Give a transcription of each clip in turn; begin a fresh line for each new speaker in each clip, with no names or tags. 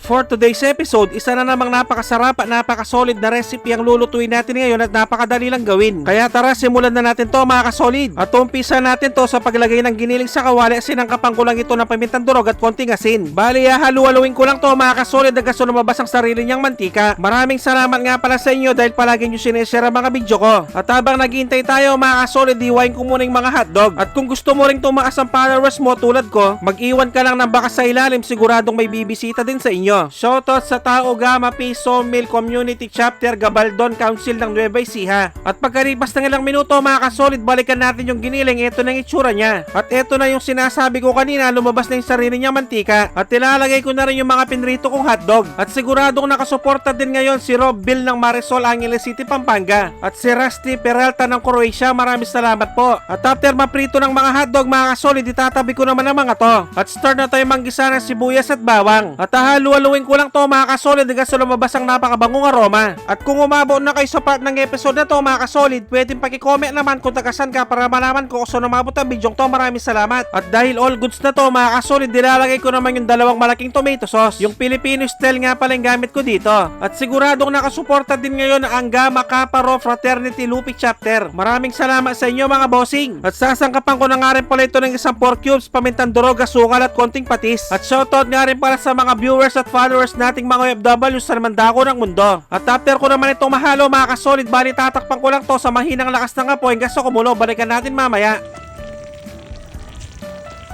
For today's episode, isa na namang napakasarap at napakasolid na recipe ang lulutuin natin ngayon at napakadali lang gawin. Kaya tara, simulan na natin to mga kasolid. At umpisa natin to sa paglagay ng giniling sa kawali at sinangkapan ko lang ito ng pamintang durog at konting asin. Bali, halu-haluin ko lang to mga kasolid hanggang sa lumabas ang sarili niyang mantika. Maraming salamat nga pala sa inyo dahil palagi nyo sinishare ang mga video ko. At habang naghihintay tayo mga kasolid, iwain ko muna yung mga hotdog. At kung gusto mo ring tumaas ang followers mo tulad ko, mag-iwan ka lang ng bakas sa ilalim, siguradong may bibisita din sa inyo. Shoutout sa Tao Gama Peace Sawmill Community Chapter Gabaldon Council ng Nueva Ecija. At pagkalipas ng ilang minuto mga kasolid, balikan natin yung giniling. Ito na yung itsura niya. At ito na yung sinasabi ko kanina, lumabas na yung sarili niya mantika. At ilalagay ko na rin yung mga pinrito kong hotdog. At siguradong nakasuporta din ngayon si Rob Bill ng Marisol, Angeles City, Pampanga. At si Rusty Peralta ng Croatia. Maraming salamat po. At after maprito ng mga hotdog mga kasolid, itatabi ko naman ang mga to. At start na tayo manggisa ng sibuyas at bawang. At halu-haluin ko lang to mga kasolid hanggang sa lumabas ang napakabangong aroma. At kung umabot na kayo sa part ng episode na to mga kasolid, pwedeng paki-comment naman kung tagasan ka para malaman ko kung saan umabot ang video to. Maraming salamat. At dahil all goods na to mga kasolid, nilalagay ko naman yung dalawang malaking tomato sauce. Yung Filipino style nga pala yung gamit ko dito. At siguradong nakasuporta din ngayon ang Gamma Kappa Rho Fraternity Lupi Chapter. Maraming salamat sa inyo mga bossing. At sasangkapan ko na nga rin pala ito ng isang pork cubes, pamintang durog, asukal at konting patis. At shoutout nga rin para sa mga viewers at followers nating mga OFW sa mandako ng mundo. At after ko naman itong mahalo mga kasolid, bali tatakpan ko lang to sa mahinang lakas ng apoy hanggang sa kumulo. Balikan natin mamaya.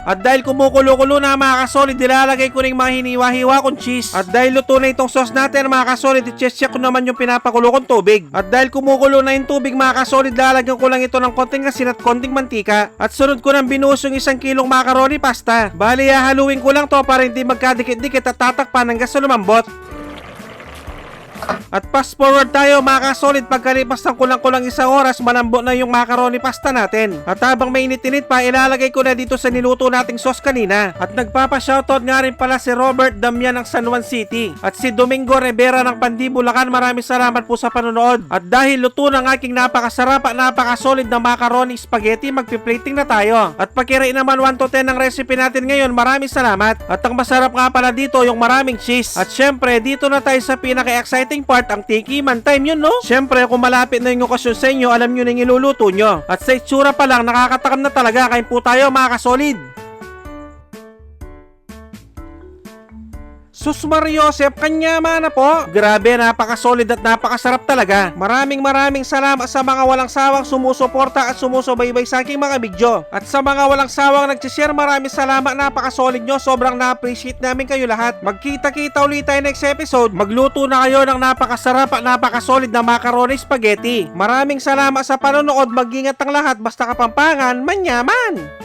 At dahil kumukulo-kulo na mga kasolid, nilalagay ko rin mga hiniwa-hiwa kong cheese. At dahil luto na itong sauce natin mga kasolid, i-check ko naman yung pinapakulo kong tubig. At dahil kumukulo na yung tubig mga kasolid, lalagyan ko lang ito ng konting asin at konting mantika. At sunod ko ng binuhos yung 1 kilong macaroni pasta. Bali, haluin ko lang to para hindi magkadikit-dikit at tatakpan hanggang sa lumambot. At fast forward tayo mga kasolid, pagkalipas ng kulang-kulang 1 oras, malambot na yung macaroni pasta natin. At habang mainit-init pa, ilalagay ko na dito sa niluto nating sauce kanina. At nagpapa-shoutout nga rin pala si Robert Damian ng San Juan City at si Domingo Rivera ng Pandi, Bulacan. Maraming salamat po sa panonood. At dahil luto ng aking napakasarap at napakasolid na macaroni spaghetti, magpi-plating na tayo. At pakirate naman 1 to 10 ng recipe natin ngayon. Maraming salamat. At ang masarap nga pala dito yung maraming cheese. At syempre dito na tayo sa pinaka-exciting part, ang tikiman time, yun no? Syempre kung malapit na yung okasyon sa inyo, alam nyo na yung iluluto nyo. At sa itsura pa lang, nakakatakam na talaga. Kain po tayo mga kasolid. Sus Mariosep, kanyama na po. Grabe, napakasolid at napakasarap talaga. Maraming salamat sa mga walang sawang sumusuporta at sumusubaybay sa aking mga video. At sa mga walang sawang nagsishare, maraming salamat, napakasolid nyo. Sobrang na-appreciate namin kayo lahat. Magkita-kita ulit tayo next episode. Magluto na kayo ng napakasarap at napakasolid na macaroni spaghetti. Maraming salamat sa panonood. Mag-ingat ang lahat, basta Kapampangan, manyaman!